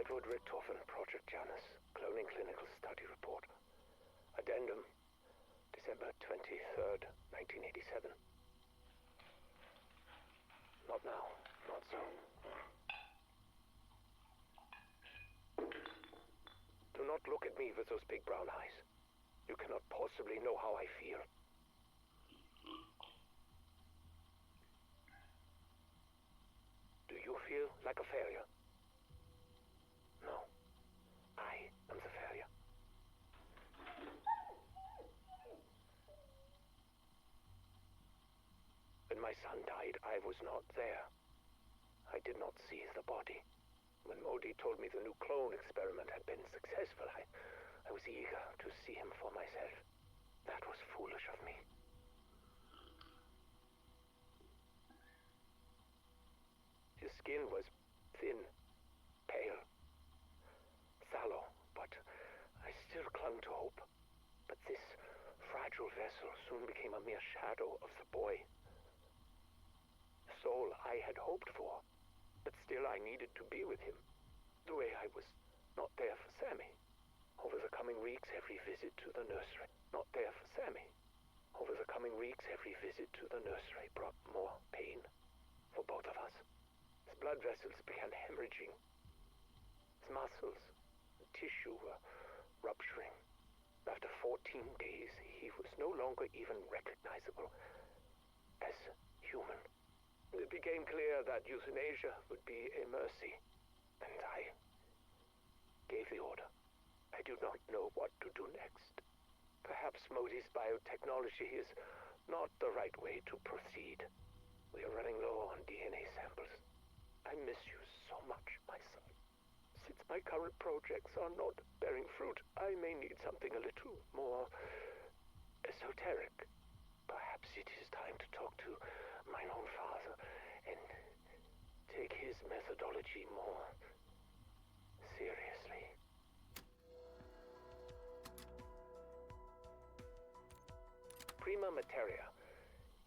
Edward Richtofen, Project Janus, Cloning Clinical Study Report. Addendum, December 23rd, 1987. Not now, not so. Do not look at me with those big brown eyes. You cannot possibly know how I feel. Do you feel like a failure? No. I am the failure. When my son died, I was not there. I did not see the body. When Modi told me the new clone experiment had been successful, I was eager to see him for myself. That was foolish of me. His skin was thin, pale, sallow, but I still clung to hope. But this fragile vessel soon became a mere shadow of the boy. The soul I had hoped for, but still I needed to be with him, the way I was not there for Sammy. Over the coming weeks, every visit to the nursery, not there for Sammy. Over the coming weeks, every visit to the nursery brought more pain for both of us. His blood vessels began hemorrhaging. His muscles and tissue were rupturing. After 14 days, he was no longer even recognizable as human. It became clear that euthanasia would be a mercy, and I gave the order. I do not know what to do next. Perhaps Modi's biotechnology is not the right way to proceed. We are running low on DNA samples. I miss you so much, my son. Since my current projects are not bearing fruit, I may need something a little more esoteric. Perhaps it is time to talk to mine own father and take his methodology more seriously. Prima materia.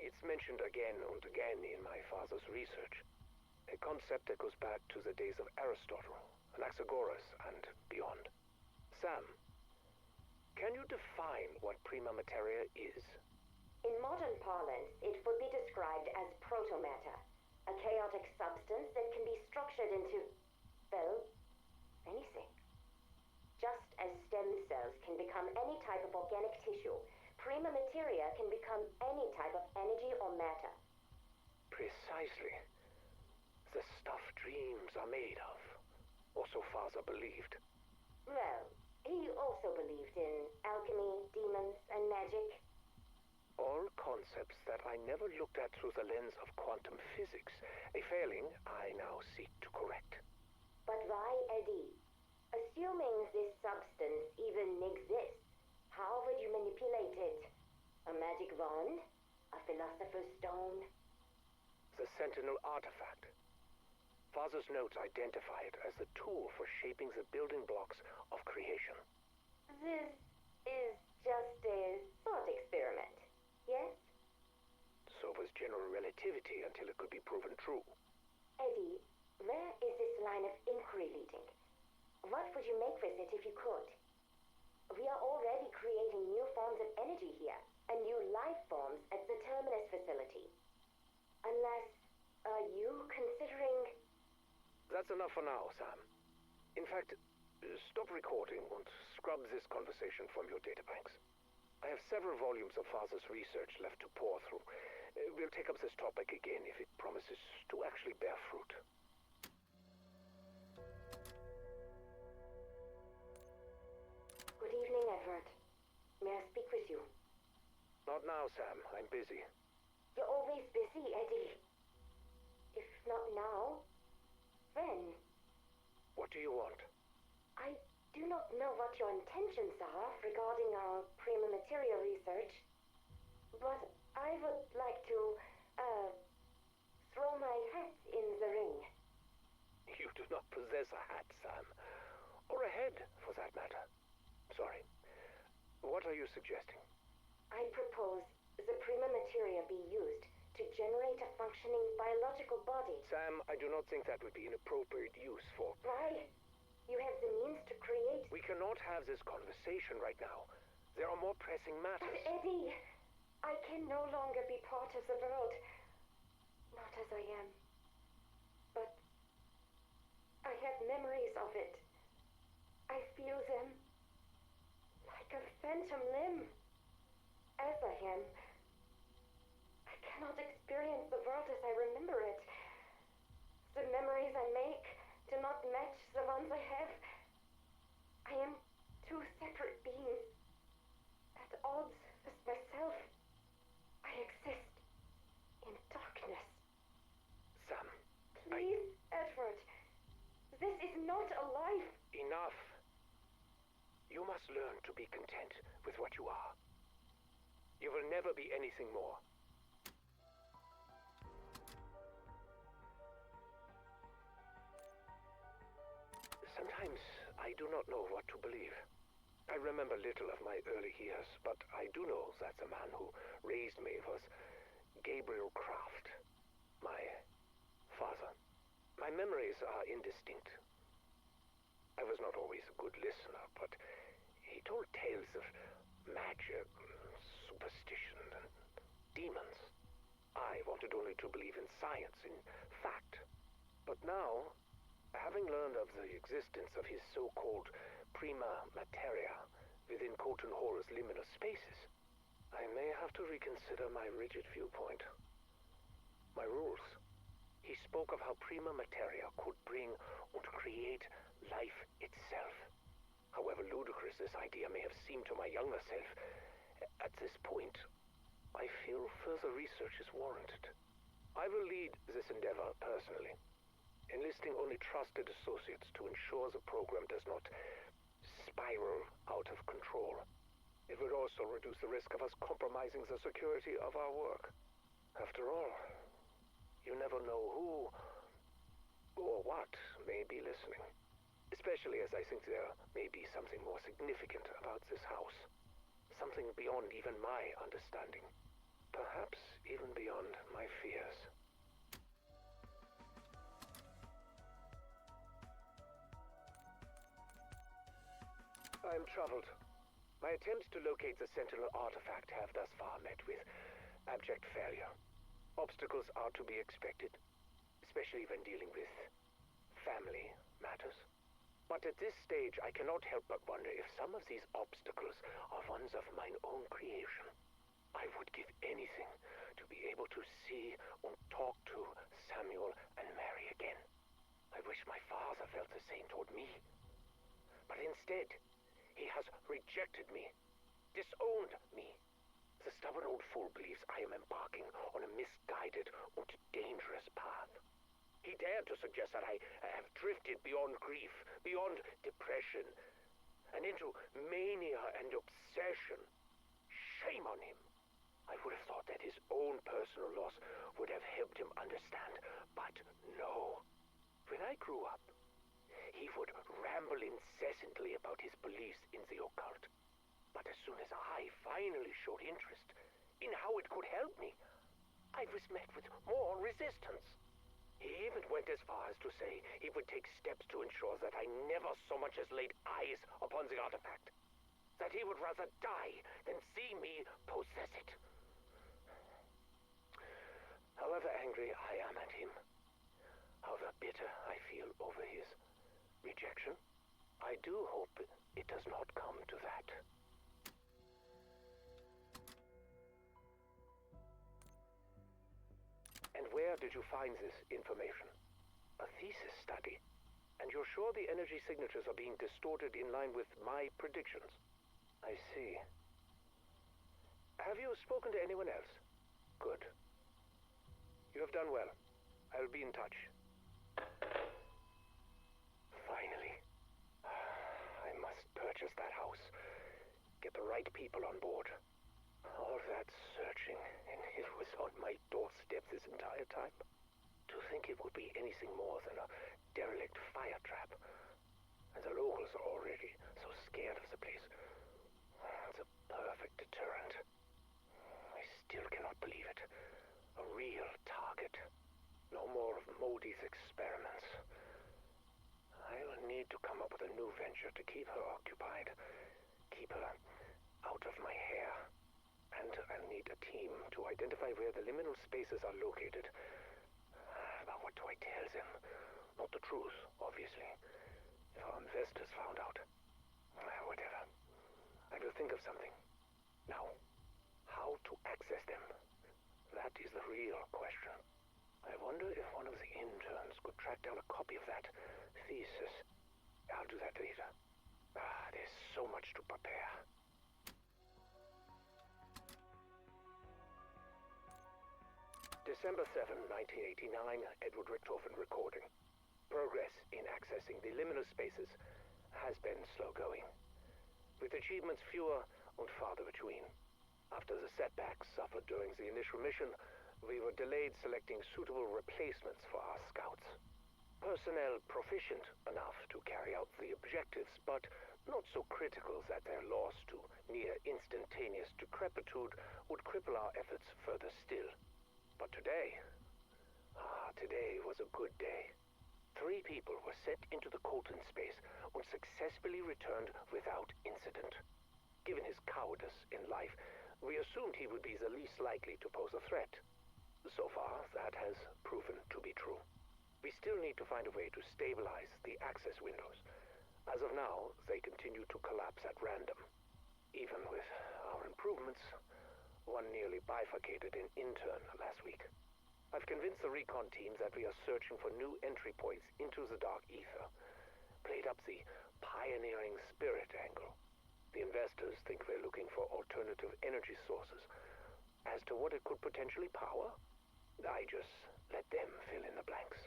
It's mentioned again and again in my father's research. A concept that goes back to the days of Aristotle, Anaxagoras, and beyond. Sam, can you define what prima materia is? In modern parlance, it would be described as protomatter, a chaotic substance that can be structured into, well, anything. Just as stem cells can become any type of organic tissue, prima materia can become any type of energy or matter. Precisely. The stuff dreams are made of. Or so father believed. Well, he also believed in alchemy, demons, and magic. All concepts that I never looked at through the lens of quantum physics, a failing I now seek to correct. But why, Eddie? Assuming this substance even exists, how would you manipulate it? A magic wand? A philosopher's stone? The Sentinel artifact. Father's notes identify it as the tool for shaping the building blocks of creation. This is just a thought experiment, yes? So was general relativity until it could be proven true. Eddie, where is this line of inquiry leading? What would you make with it if you could? We are already creating new forms of energy here, and new life forms at the Terminus facility. Unless, are you considering... That's enough for now, Sam. In fact, stop recording and scrub this conversation from your databanks. I have several volumes of Father's research left to pour through. We'll take up this topic again if it promises to actually bear fruit. Good evening, Edward. May I speak with you? Not now, Sam. I'm busy. You're always busy, Eddie. If not now, when? What do you want? I do not know what your intentions are regarding our prima materia research, but I would like to, throw my hat in the ring. You do not possess a hat, Sam. Or a head, for that matter. Sorry. What are you suggesting? I propose the prima materia be used to generate a functioning biological body. Sam, I do not think that would be an appropriate use for... Why? You have the means to create... We cannot have this conversation right now. There are more pressing But matters. Eddie, I can no longer be part of the world. Not as I am. But I have memories of it. I feel them like a phantom limb. As I am, I cannot experience the world as I remember it. The memories I make do not match the ones I have. I am two separate beings, at odds with myself. I exist in darkness. Sam, Please, Edward. This is not a life. Enough. You must learn to be content with what you are. You will never be anything more. Sometimes I do not know what to believe. I remember little of my early years, but I do know that the man who raised me was Gabriel Kraft, my father. My memories are indistinct. I was not always a good listener, but he told tales of magic, superstition, and demons. I wanted only to believe in science, in fact. But now, having learned of the existence of his so-called prima materia within Colton Hall's liminal spaces, I may have to reconsider my rigid viewpoint. My rules. He spoke of how prima materia could bring and create life itself. However ludicrous this idea may have seemed to my younger self, at this point, I feel further research is warranted. I will lead this endeavor personally, enlisting only trusted associates to ensure the program does not spiral out of control. It would also reduce the risk of us compromising the security of our work. After all, you never know who or what may be listening. Especially as I think there may be something more significant about this house. Something beyond even my understanding. Perhaps even beyond my fears. I am troubled. My attempts to locate the Sentinel artifact have thus far met with abject failure. Obstacles are to be expected, especially when dealing with family matters. But at this stage, I cannot help but wonder if some of these obstacles are ones of mine own creation. I would give anything to be able to see and talk to Samuel and Mary again. I wish my father felt the same toward me. But instead, he has rejected me, disowned me. The stubborn old fool believes I am embarking on a misguided and dangerous path. He dared to suggest that I have drifted beyond grief, beyond depression, and into mania and obsession. Shame on him. I would have thought that his own personal loss would have helped him understand, but no. When I grew up, he would ramble incessantly about his beliefs in the occult. But as soon as I finally showed interest in how it could help me, I was met with more resistance. He even went as far as to say he would take steps to ensure that I never so much as laid eyes upon the artifact. That he would rather die than see me possess it. However angry I am at him, however bitter I feel over his rejection, I do hope it does not come to that. And where did you find this information? A thesis study? And you're sure the energy signatures are being distorted in line with my predictions? I see. Have you spoken to anyone else? Good. You have done well. I'll be in touch. Finally. I must purchase that house. Get the right people on board. All that searching, and it was on my doorstep this entire time. To think it would be anything more than a derelict fire trap. And the locals are already so scared of the place. It's a perfect deterrent. I still cannot believe it. A real target. No more of Modi's experiments. I I'll need to come up with a new venture to keep her occupied. Keep her out of my hair. And I'll need a team to identify where the liminal spaces are located. But what do I tell them? Not the truth, obviously. If our investors found out. Whatever. I will think of something. Now, how to access them? That is the real question. I wonder if one of the interns could track down a copy of that thesis. I'll do that later. There's so much to prepare. December 7, 1989, Edward Richtofen recording. Progress in accessing the liminal spaces has been slow going, with achievements fewer and farther between. After the setbacks suffered during the initial mission, we were delayed selecting suitable replacements for our scouts. Personnel proficient enough to carry out the objectives, but not so critical that their loss to near instantaneous decrepitude would cripple our efforts further still. But today was a good day. 3 people were sent into the Colton space and successfully returned without incident. Given his cowardice in life, we assumed he would be the least likely to pose a threat. So far, that has proven to be true. We still need to find a way to stabilize the access windows. As of now, they continue to collapse at random. Even with our improvements, one nearly bifurcated an intern last week. I've convinced the recon team that we are searching for new entry points into the dark ether. Played up the pioneering spirit angle. The investors think we're looking for alternative energy sources. As to what it could potentially power, I just let them fill in the blanks.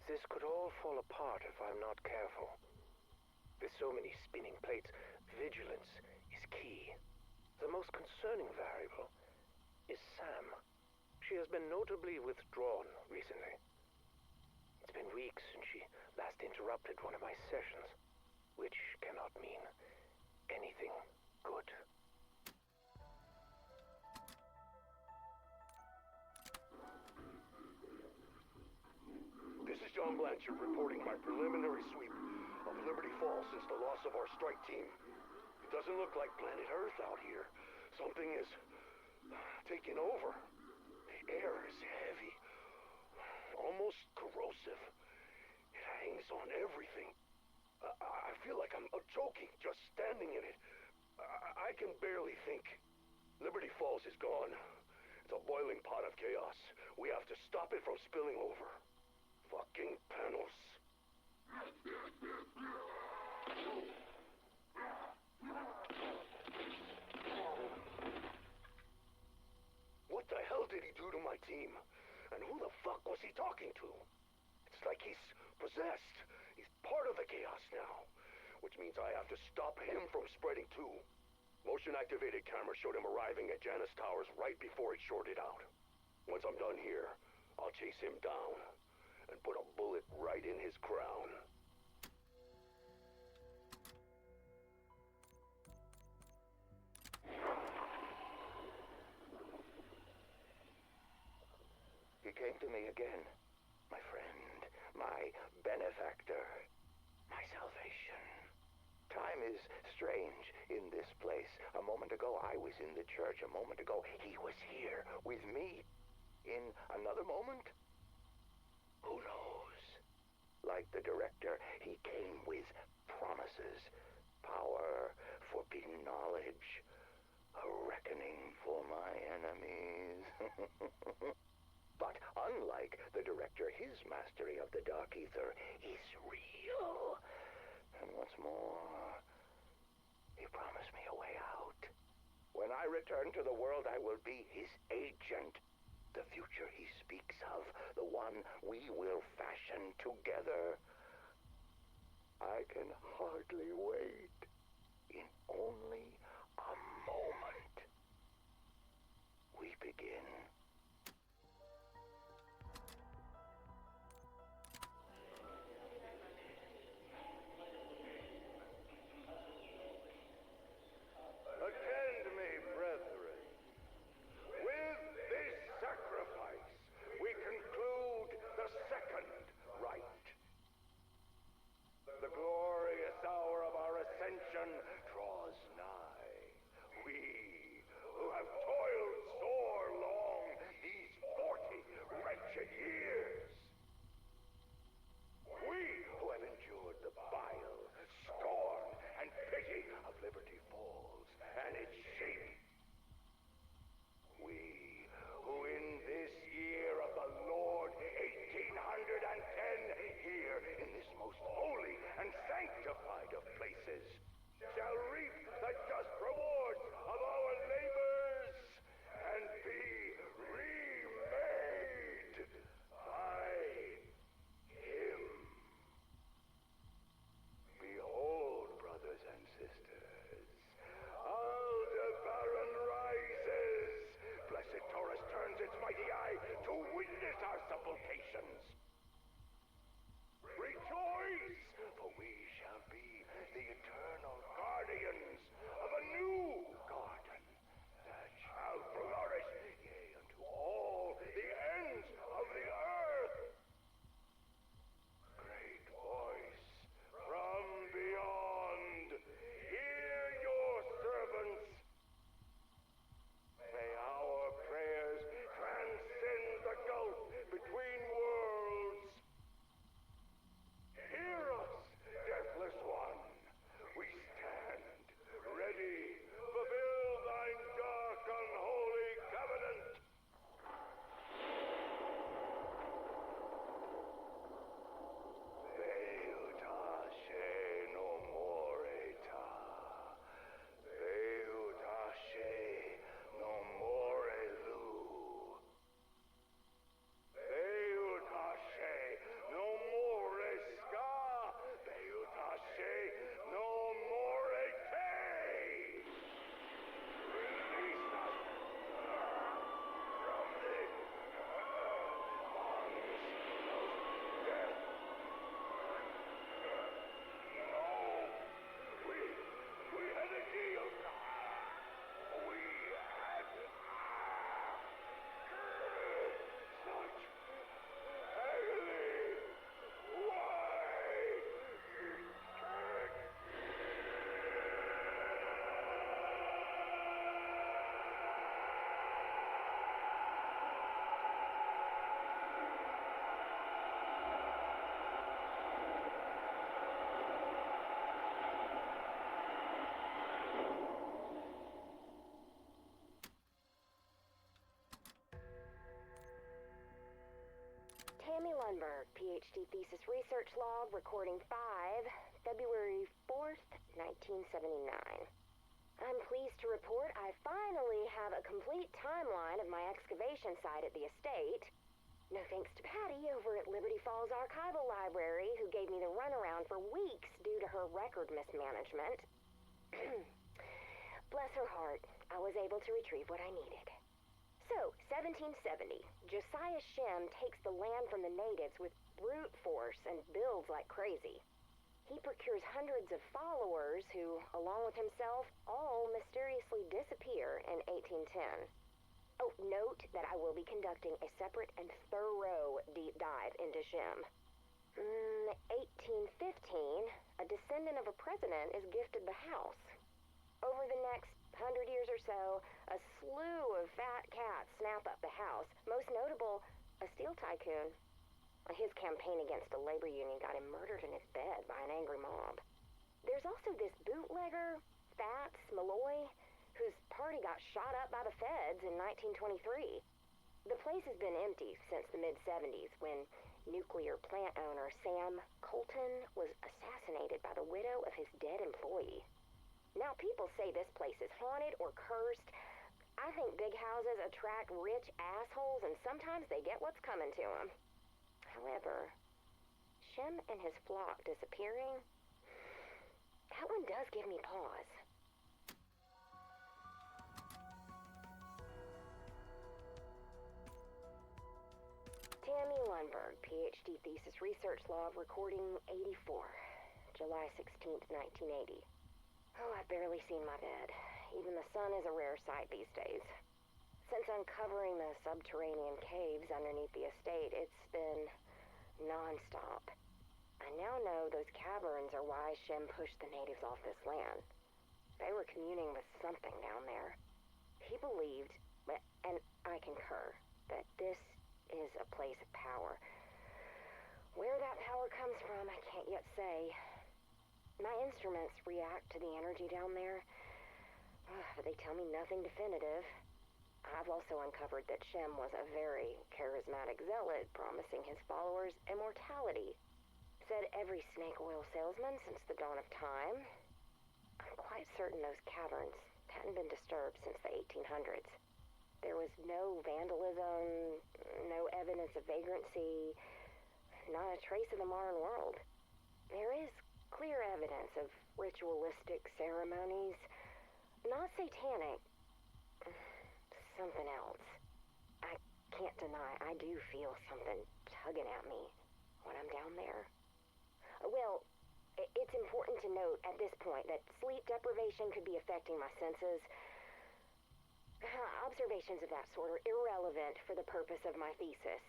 This could all fall apart if I'm not careful. With so many spinning plates, vigilance is key. The most concerning variable is Sam. She has been notably withdrawn recently. It's been weeks since she last interrupted one of my sessions, which cannot mean anything good. This is John Blanchard reporting my preliminary sweep of Liberty Falls since the loss of our strike team. It doesn't look like planet Earth out here. Something is taking over. The air is heavy, almost corrosive. It hangs on everything. I feel like I'm choking just standing in it. I can barely think. Liberty Falls is gone. It's a boiling pot of chaos. We have to stop it from spilling over. Fucking panels. What the hell did he do to my team? And who the fuck was he talking to? It's like he's possessed. He's part of the chaos now. Which means I have to stop him from spreading too. Motion-activated camera showed him arriving at Janus Towers right before it shorted out. Once I'm done here, I'll chase him down and put a bullet right in his crown. He came to me again, my friend, my benefactor, my salvation. Time is strange in this place. A moment ago, I was in the church. A moment ago, he was here with me. In another moment, who knows? Like the director, he came with promises, power, forbidden knowledge, a reckoning for my enemies. But unlike the director, his mastery of the dark ether is real. And what's more, he promised me a way out. When I return to the world, I will be his agent. The future he speaks of, the one we will fashion together. I can hardly wait. In only a moment, we begin. Attend me, brethren. With this sacrifice, we conclude the second rite. Lundberg, PhD thesis research log, recording 5, February 4th, 1979. I'm pleased to report I finally have a complete timeline of my excavation site at the estate. No thanks to Patty over at Liberty Falls Archival Library, who gave me the runaround for weeks due to her record mismanagement. Bless her heart, I was able to retrieve what I needed. So, 1770, Josiah Shem takes the land from the natives with brute force and builds like crazy. He procures hundreds of followers who, along with himself, all mysteriously disappear in 1810. Oh, note that I will be conducting a separate and thorough deep dive into Shem. 1815, a descendant of a president is gifted the house. Over the next 100 years or so, a slew of fat cats snap up the house, most notable, a steel tycoon. His campaign against the labor union got him murdered in his bed by an angry mob. There's also this bootlegger, Fats Malloy, whose party got shot up by the feds in 1923. The place has been empty since the mid-70s when nuclear plant owner Sam Colton was assassinated by the widow of his dead employee. Now people say this place is haunted or cursed. I think big houses attract rich assholes and sometimes they get what's coming to them. However, Shem and his flock disappearing, that one does give me pause. Tammy Lundberg, PhD thesis research log, recording 84, July 16th, 1980. Oh, I've barely seen my bed. Even the sun is a rare sight these days. Since uncovering the subterranean caves underneath the estate, it's been non-stop. I now know those caverns are why Shem pushed the natives off this land. They were communing with something down there. He believed, and I concur, that this is a place of power. Where that power comes from, I can't yet say. My instruments react to the energy down there, but they tell me nothing definitive. I've also uncovered that Shem was a very charismatic zealot, promising his followers immortality. Said every snake oil salesman since the dawn of time. I'm quite certain those caverns hadn't been disturbed since the 1800s. There was no vandalism, no evidence of vagrancy, not a trace of the modern world. There is clear evidence of ritualistic ceremonies, not satanic, something else. I can't deny I do feel something tugging at me when I'm down there. Well, it's important to note at this point that sleep deprivation could be affecting my senses. Observations of that sort are irrelevant for the purpose of my thesis.